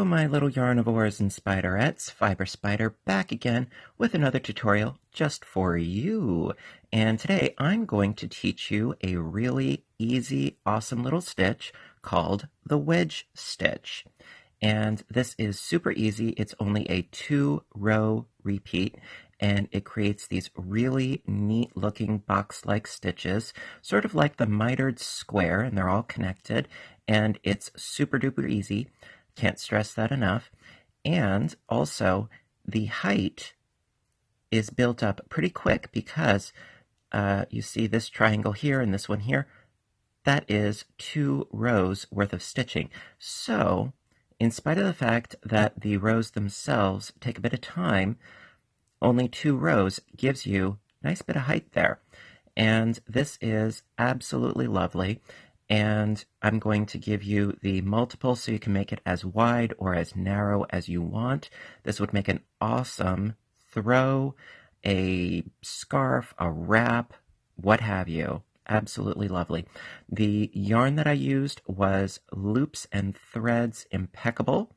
my little yarnivores and spiderettes, Fiber Spider back again with another tutorial just for you. And today I'm going to teach you a really easy, awesome little stitch called the wedge stitch. And this is super easy. It's only a 2-row repeat, and it creates these really neat looking box-like stitches, sort of like the mitered square, and they're all connected, and it's super duper easy. Can't stress that enough. And also, the height is built up pretty quick because you see this triangle here and this one here. That is 2 rows worth of stitching. So, in spite of the fact that the rows themselves take a bit of time, only 2 rows gives you a nice bit of height there. And this is absolutely lovely. And I'm going to give you the multiple so you can make it as wide or as narrow as you want. This would make an awesome throw, a scarf, a wrap, what have you. Absolutely lovely. The yarn that I used was Loops and Threads Impeccable.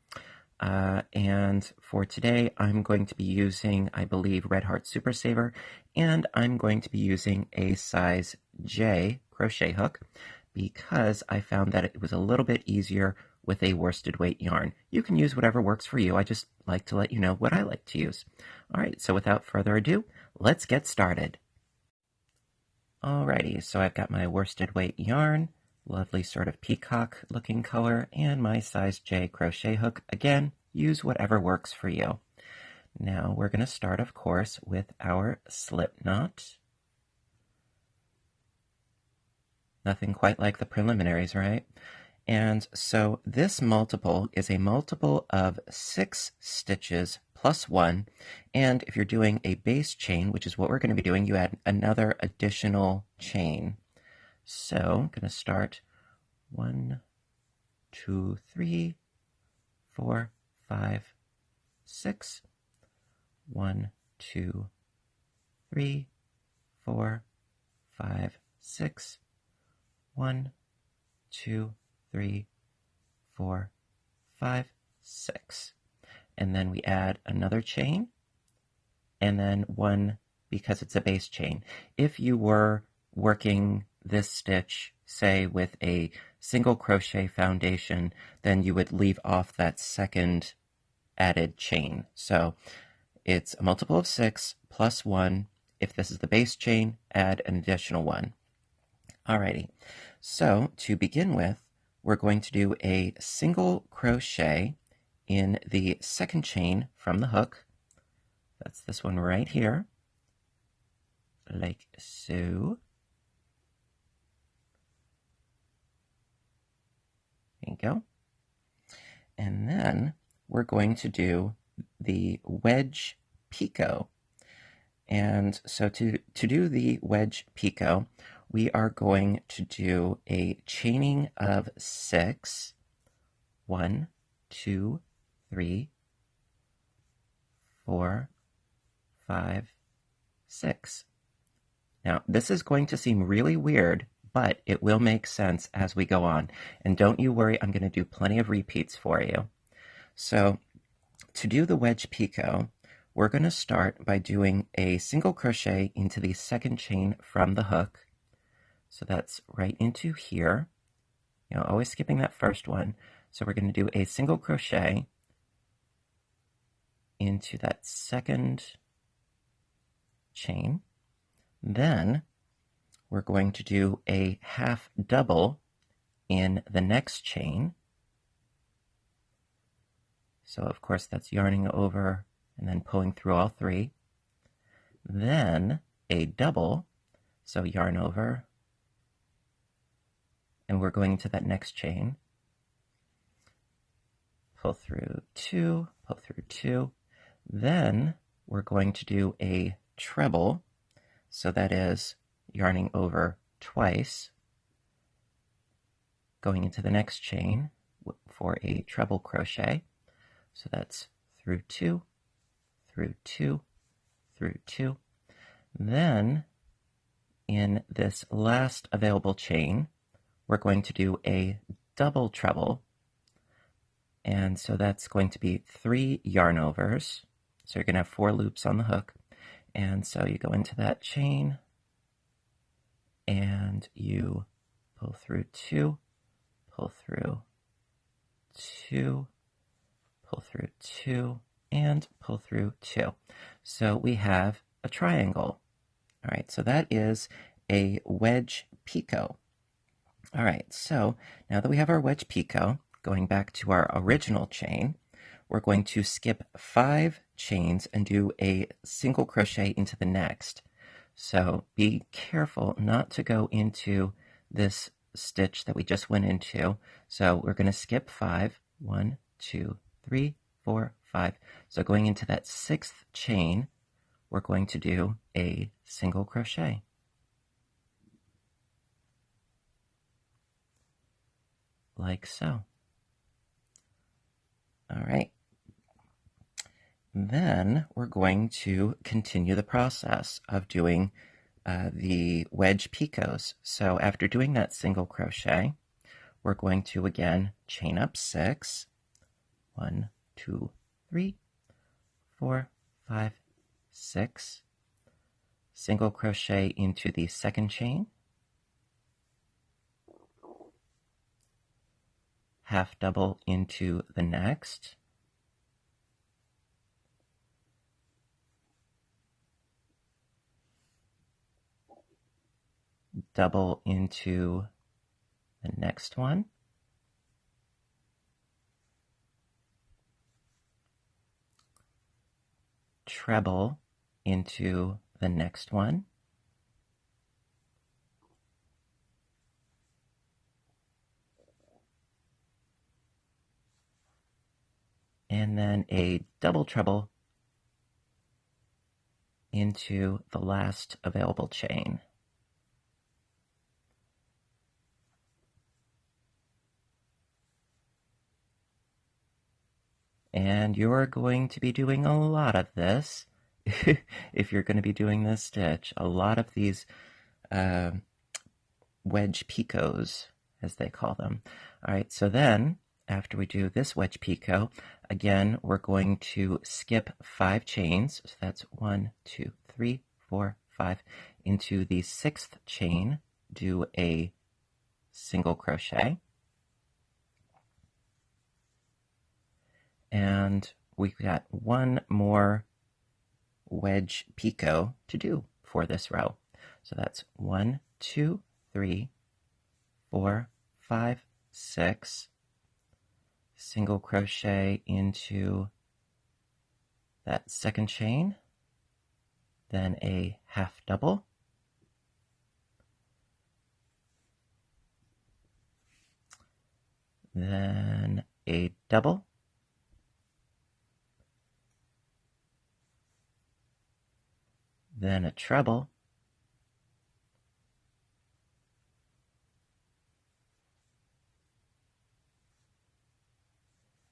And for today, I'm going to be using, I believe, Red Heart Super Saver, and I'm going to be using a size J crochet hook because I found that it was a little bit easier with a worsted weight yarn. You can use whatever works for you. I just like to let you know what I like to use. All right, so without further ado, let's get started. Alrighty, so I've got my worsted weight yarn, lovely sort of peacock looking color, and my size J crochet hook. Again, use whatever works for you. Now we're going to start, of course, with our slip knot. Nothing quite like the preliminaries, right? And so this multiple is a multiple of 6 stitches plus 1. And if you're doing a base chain, which is what we're going to be doing, you add another additional chain. So I'm going to start 1, 2, 3, 4, 5, 6. 1, 2, 3, 4, 5, 6. 1, 2, 3, 4, 5, 6. And then we add another chain, and then 1 because it's a base chain. If you were working this stitch, say with a single crochet foundation, then you would leave off that second added chain. So it's a multiple of 6 plus 1. If this is the base chain, add an additional 1. Alrighty, so to begin with, we're going to do a single crochet in the second chain from the hook. That's this one right here, like so. There you go. And then we're going to do the wedge picot. And so to do the wedge picot, we are going to do a chaining of 6. 1, 2, 3, 4, 5, 6. Now, this is going to seem really weird, but it will make sense as we go on. And don't you worry, I'm going to do plenty of repeats for you. So to do the wedge picot, we're going to start by doing a single crochet into the second chain from the hook. So that's right into here, always skipping that first one. So we're going to do a single crochet into that second chain. Then we're going to do a half double in the next chain. So of course that's yarning over and then pulling through all 3. Then a double, so yarn over, and we're going into that next chain. Pull through 2, pull through 2. Then we're going to do a treble, so that is yarning over twice, going into the next chain for a treble crochet. So that's through 2, through 2, through 2. Then in this last available chain, we're going to do a double treble, And so that's going to be 3 yarn overs. So you're going to have 4 loops on the hook. And so you go into that chain and you pull through 2, pull through 2, pull through 2, and pull through 2. So we have a triangle. All right, so that is a wedge picot. All right, so now that we have our wedge picot, going back to our original chain, we're going to skip 5 chains and do a single crochet into the next. So be careful not to go into this stitch that we just went into. So we're going to skip 5. 1, 2, 3, 4, 5. So going into that 6th chain, we're going to do a single crochet. Like so. All right. Then we're going to continue the process of doing the wedge picots. So after doing that single crochet, we're going to again chain up 6. 1, 2, 3, 4, 5, 6. Single crochet into the second chain. Half double into the next. Double into the next one. Treble into the next one. And then a double treble into the last available chain. And you're going to be doing a lot of this if you're going to be doing this stitch. A lot of these wedge picots, as they call them. All right, so then after we do this wedge picot, again, we're going to skip 5 chains. So that's 1, 2, 3, 4, 5. Into the 6th chain, do a single crochet. And we've got one more wedge picot to do for this row. So that's 1, 2, 3, 4, 5, 6. Single crochet into that second chain, then a half double, then a double, then a treble,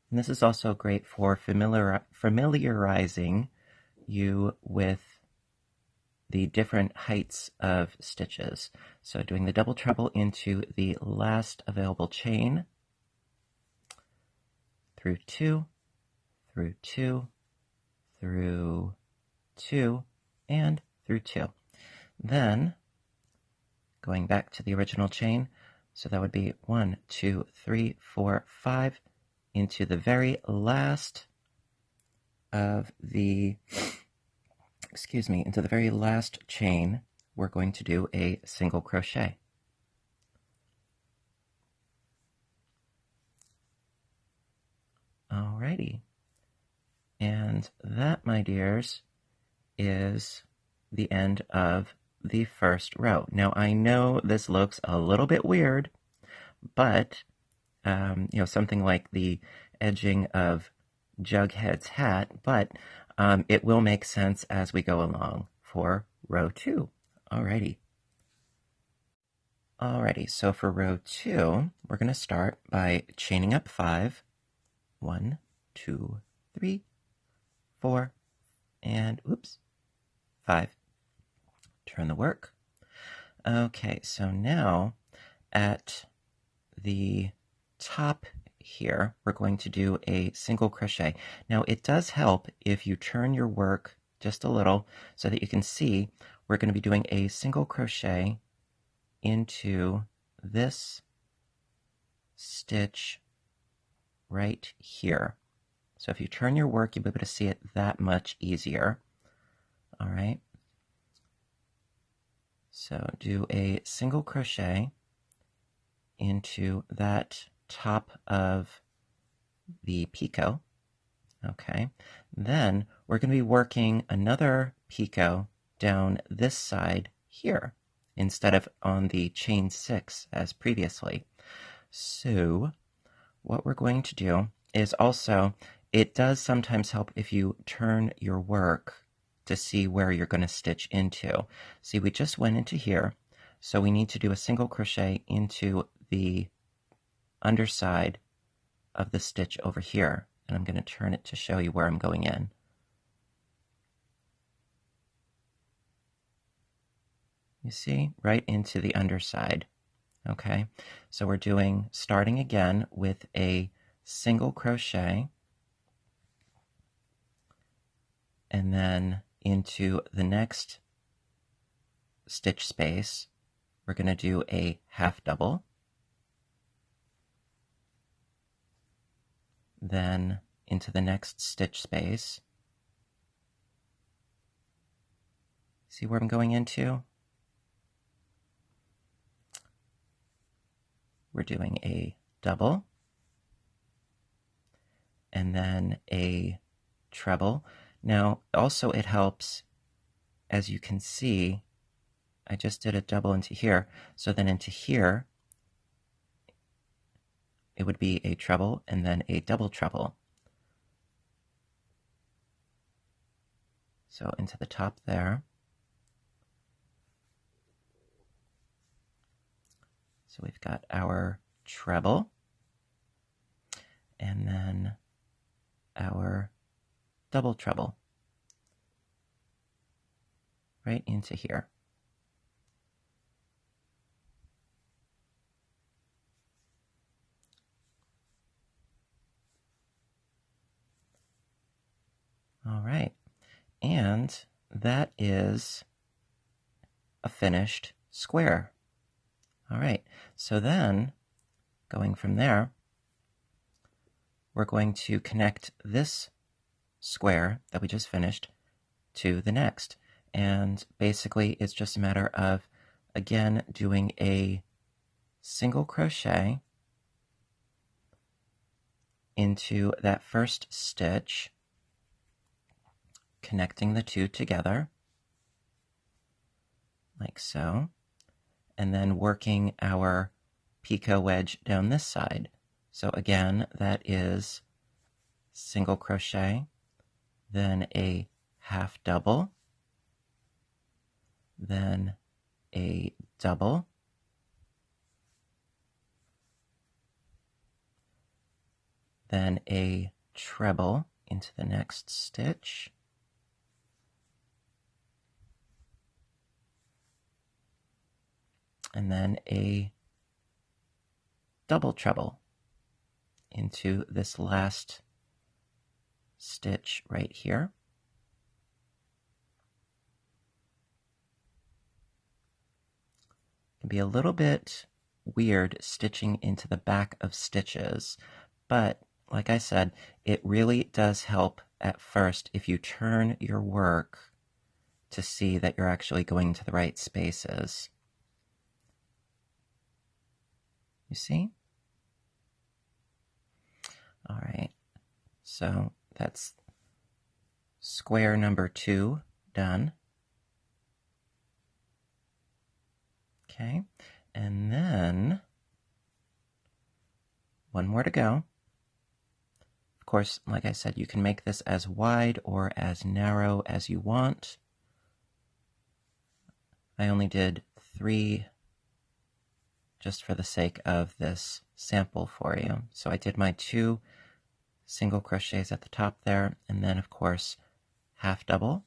and this is also great for familiarizing you with the different heights of stitches. So doing the double treble into the last available chain, through 2, through 2, through 2, and through 2. Then going back to the original chain, so that would be 1, 2, 3, 4, 5, into the very last of the, into the very last chain, we're going to do a single crochet. Alrighty. And that, my dears, is the end of the first row. Now, I know this looks a little bit weird, but, something like the edging of Jughead's hat, but it will make sense as we go along for row 2. Alrighty. Alrighty, so for row 2, we're going to start by chaining up 5. 1, 2, 3, 4, and 5. Turn the work. Okay, so now at the top here, we're going to do a single crochet. Now it does help if you turn your work just a little so that you can see we're going to be doing a single crochet into this stitch right here. So if you turn your work, you'll be able to see it that much easier. All right. So do a single crochet into that top of the picot. Okay. Then we're going to be working another picot down this side here instead of on the chain 6 as previously. So what we're going to do is also, it does sometimes help if you turn your work to see where you're going to stitch into. See, we just went into here, so we need to do a single crochet into the underside of the stitch over here, and I'm going to turn it to show you where I'm going in. You see, right into the underside. Okay, so we're starting again with a single crochet, and then into the next stitch space, we're going to do a half double, then into the next stitch space. See where I'm going into? We're doing a double, and then a treble. Now, also it helps, as you can see, I just did a double into here, so then into here, it would be a treble and then a double treble. So into the top there. So we've got our treble, and then our double treble right into here. All right, and that is a finished square. All right, so then going from there, we're going to connect this square that we just finished to the next. And basically it's just a matter of, again, doing a single crochet into that first stitch, connecting the two together, like so, and then working our picot wedge down this side. So again, that is single crochet, then a half double, then a double, then a treble into the next stitch, and then a double treble into this last stitch right here. It can be a little bit weird stitching into the back of stitches, but like I said, it really does help at first if you turn your work to see that you're actually going to the right spaces. You see? All right, so that's square number 2 done. Okay, and then one more to go. Of course, like I said, you can make this as wide or as narrow as you want. I only did 3 just for the sake of this sample for you. So I did my 2 single crochets at the top there, and then of course half double,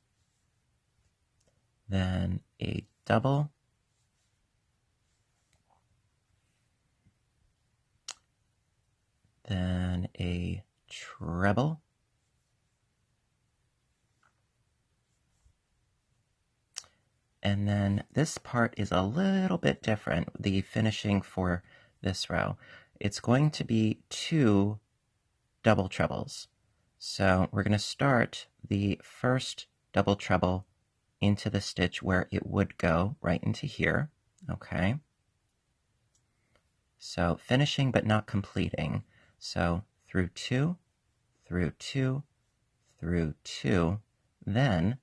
then a double, then a treble, and then this part is a little bit different, the finishing for this row. It's going to be 2 double trebles. So we're going to start the first double treble into the stitch where it would go, right into here, okay? So finishing but not completing. So through 2, through 2, through 2, then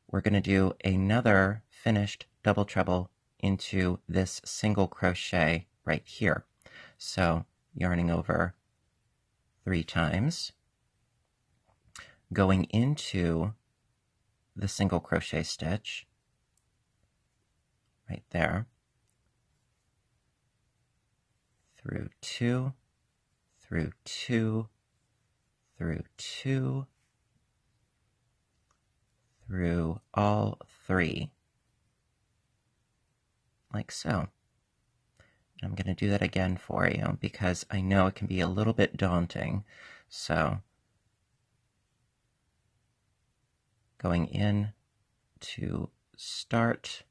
we're going to do another finished double treble into this single crochet right here. So yarning over 3 times, going into the single crochet stitch right there, through 2, through 2, through 2, through all 3, like so. I'm going to do that again for you because I know it can be a little bit daunting. So going in to start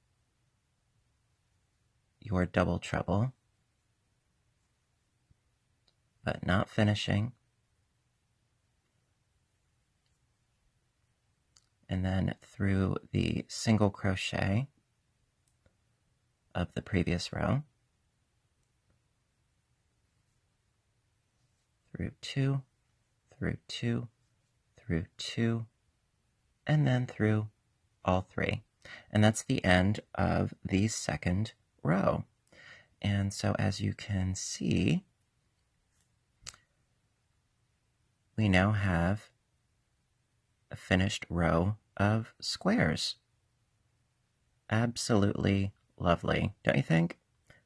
your double treble, but not finishing, and then through the single crochet of the previous row, through 2, through 2, through 2, and then through all 3. And that's the end of the second row. And so as you can see, we now have a finished row of squares. Absolutely lovely, don't you think?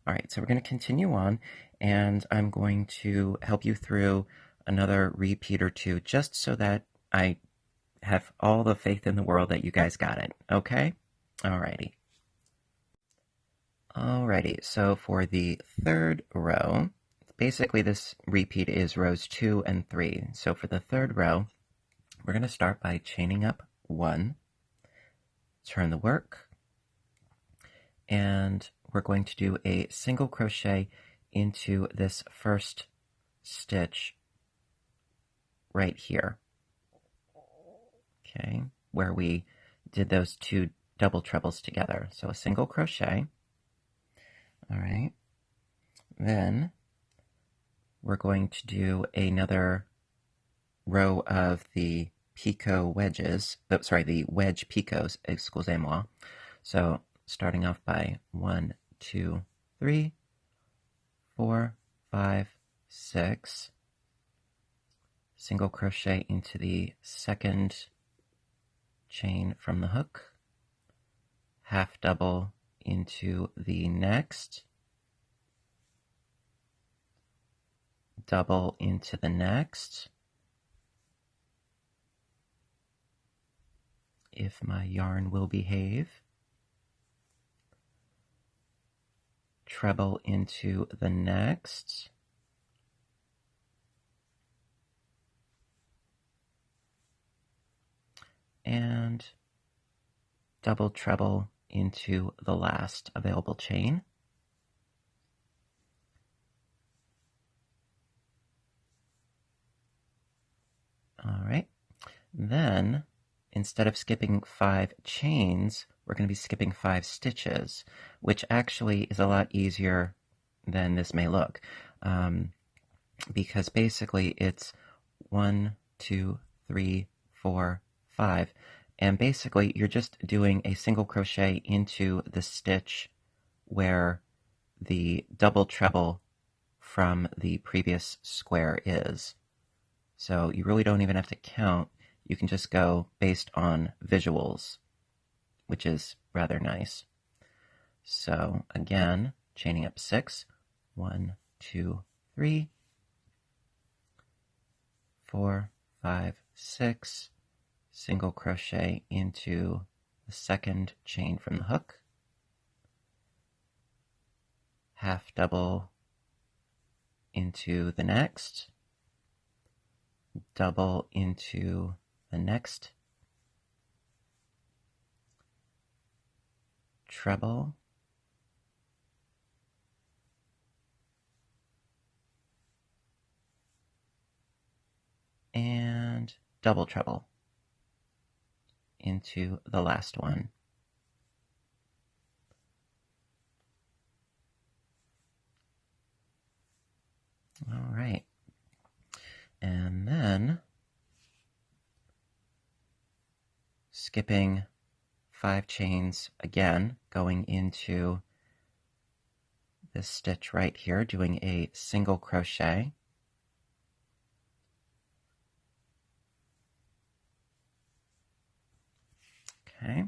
All right, so we're going to continue on, and I'm going to help you through another repeat or two just so that I have all the faith in the world that you guys got it, okay? Alrighty. Alrighty, so for the third row, basically this repeat is rows 2 and 3. So for the third row, we're going to start by chaining up 1, turn the work, and we're going to do a single crochet into this first stitch right here, okay, where we did those 2 double trebles together. So a single crochet. All right, then we're going to do another row of the picot wedges, the wedge picots, excusez-moi. So starting off by 1, 2, 3, 4, 5, 6, single crochet into the second chain from the hook, half double into the next, double into the next. If my yarn will behave. Treble into the next. And double treble into the last available chain. All right. Then, instead of skipping 5 chains, we're going to be skipping 5 stitches, which actually is a lot easier than this may look, because basically it's 1, 2, 3, 4, 5, and basically you're just doing a single crochet into the stitch where the double treble from the previous square is. So you really don't even have to count. You can just go based on visuals, which is rather nice. So again, chaining up 6, 1, 2, 3, 4, 5, 6, single crochet into the second chain from the hook, half double into the next, double into the next, treble, and double treble into the last one. All right. And then skipping 5 chains again, going into this stitch right here, doing a single crochet. Okay.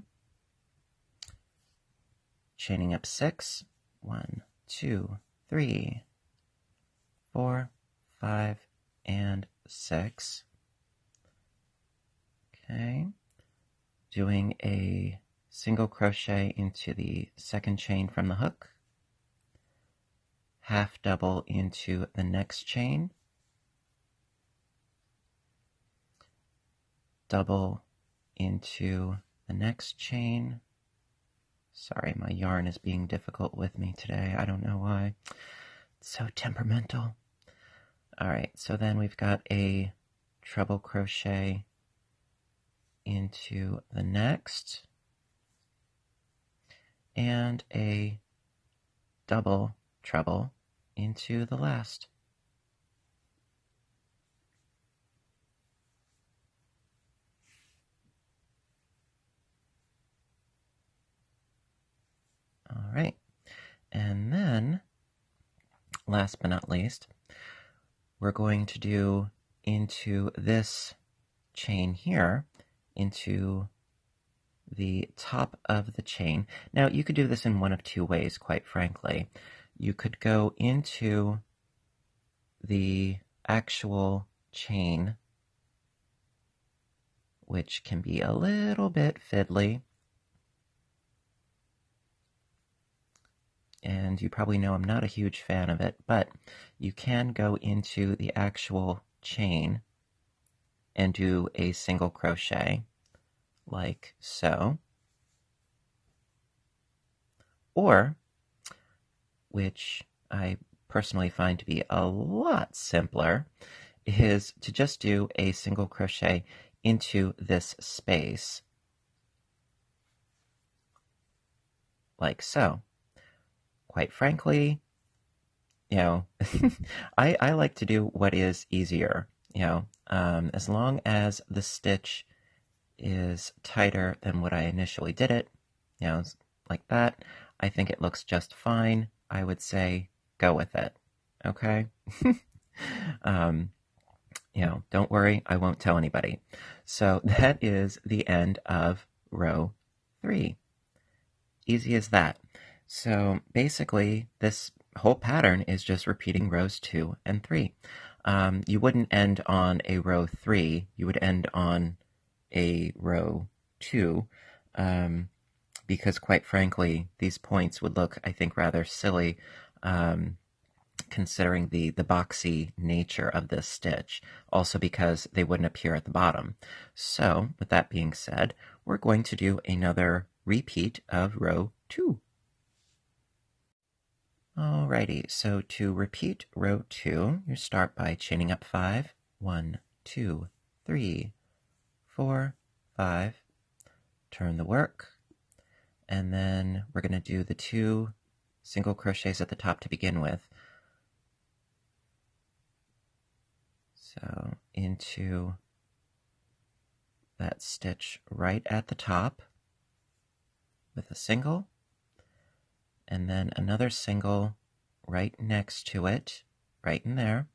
Chaining up 6. 1, 2, 3, 4, 5, and 6. Okay. Doing a single crochet into the second chain from the hook. Half double into the next chain. Double into the next chain. Sorry, my yarn is being difficult with me today. I don't know why. It's so temperamental. All right, so then we've got a treble crochet into the next and a double treble into the last. All right, and then last but not least, we're going to do into this chain here, into the top of the chain. Now, you could do this in one of two ways, quite frankly. You could go into the actual chain, which can be a little bit fiddly. And you probably know I'm not a huge fan of it, but you can go into the actual chain and do a single crochet, like so. Or, which I personally find to be a lot simpler, is to just do a single crochet into this space, like so. Quite frankly, I like to do what is easier, as long as the stitch is tighter than what I initially did it, like that, I think it looks just fine. I would say go with it, okay? Don't worry, I won't tell anybody. So that is the end of row 3. Easy as that. So basically, this whole pattern is just repeating rows 2 and 3. You wouldn't end on a row 3, you would end on a row 2, because quite frankly, these points would look, I think, rather silly, considering the boxy nature of this stitch, also because they wouldn't appear at the bottom. So, with that being said, we're going to do another repeat of row 2. Alrighty, so to repeat row 2, you start by chaining up 5. 1, 2, 3, 4, 5. Turn the work, and then we're going to do the 2 single crochets at the top to begin with. So into that stitch right at the top with a single, and then another single right next to it, right in there.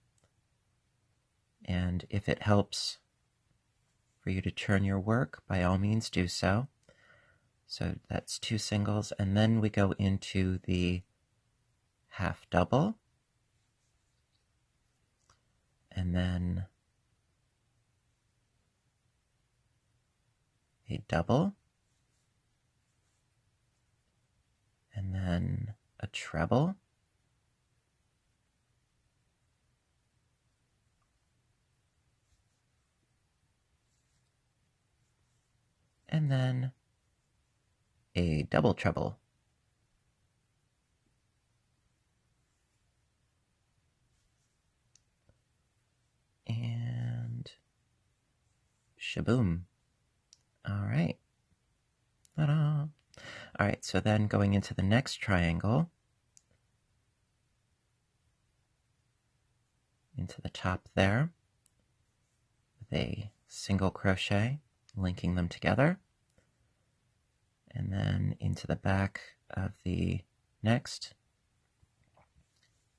And if it helps for you to turn your work, by all means do so. So that's 2 singles, and then we go into the half double, and then a double, and then a treble, and then a double treble. And shaboom. All right. Ta-da. All right, so then going into the next triangle, into the top there, with a single crochet, linking them together, and then into the back of the next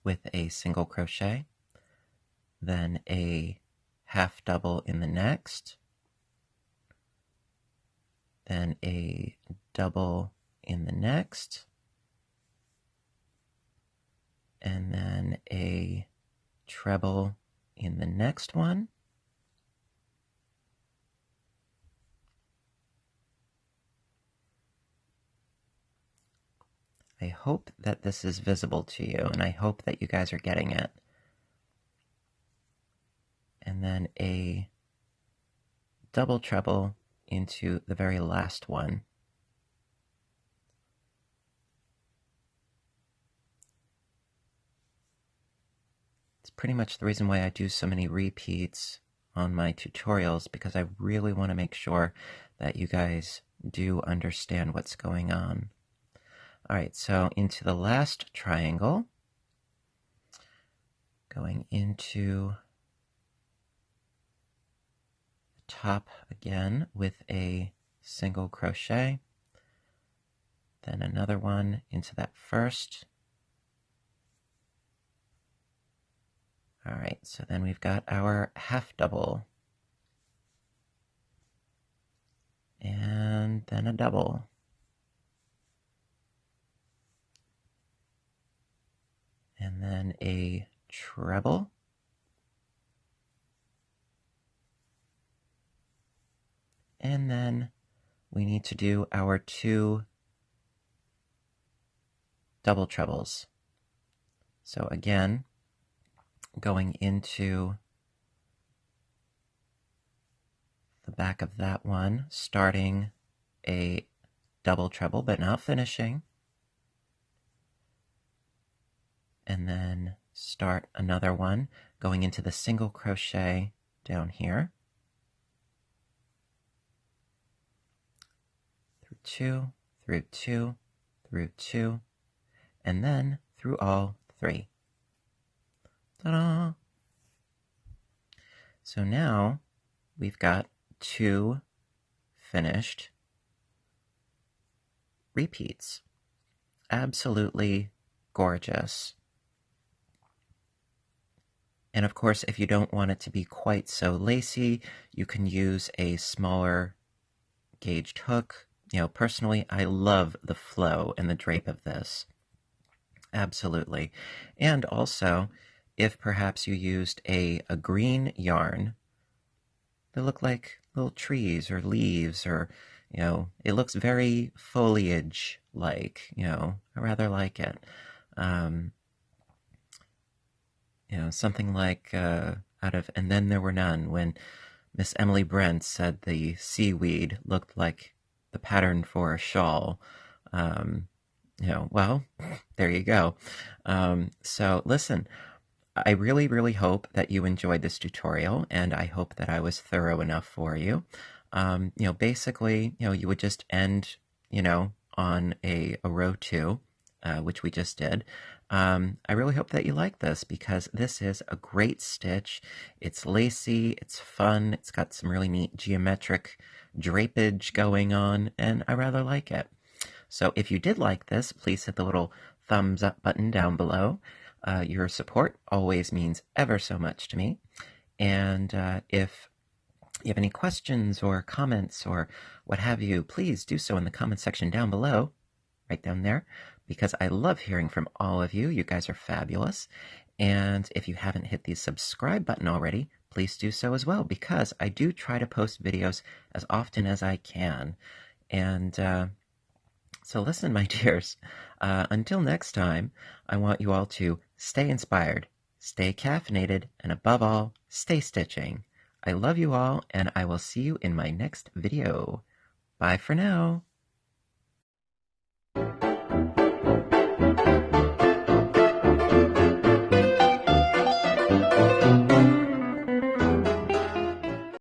with a single crochet, then a half double in the next, then a double in the next, and then a treble in the next one, I hope that this is visible to you, and I hope that you guys are getting it. And then a double treble into the very last one. It's pretty much the reason why I do so many repeats on my tutorials, because I really want to make sure that you guys do understand what's going on. All right, so into the last triangle, going into the top again with a single crochet, then another one into that first. All right, so then we've got our half double, and then a double. And then a treble, and then we need to do our 2 double trebles. So again, going into the back of that one, starting a double treble but not finishing, and then start another one, going into the single crochet down here, through 2, through 2, through 2, and then through all 3. Ta-da! So now we've got 2 finished repeats. Absolutely gorgeous. And of course, if you don't want it to be quite so lacy, you can use a smaller gauged hook. You know, personally, I love the flow and the drape of this. Absolutely. And also, if perhaps you used a green yarn, they look like little trees or leaves, or, you know, it looks very foliage-like, you know, I rather like it. You know, something like out of And Then There Were None, when Miss Emily Brent said the seaweed looked like the pattern for a shawl. You know, well, there you go. So listen, I really, really hope that you enjoyed this tutorial, and I hope that I was thorough enough for you. You know, basically, you know, you would just end, you know, on a row 2, which we just did. I really hope that you like this, because this is a great stitch. It's lacy, it's fun, it's got some really neat geometric drapage going on, and I rather like it. So if you did like this, please hit the little thumbs up button down below. Your support always means ever so much to me. And if you have any questions or comments or what have you, please do so in the comment section down below, right down there, because I love hearing from all of you. You guys are fabulous. And if you haven't hit the subscribe button already, please do so as well, because I do try to post videos as often as I can. And so listen, my dears, until next time, I want you all to stay inspired, stay caffeinated, and above all, stay stitching. I love you all, and I will see you in my next video. Bye for now.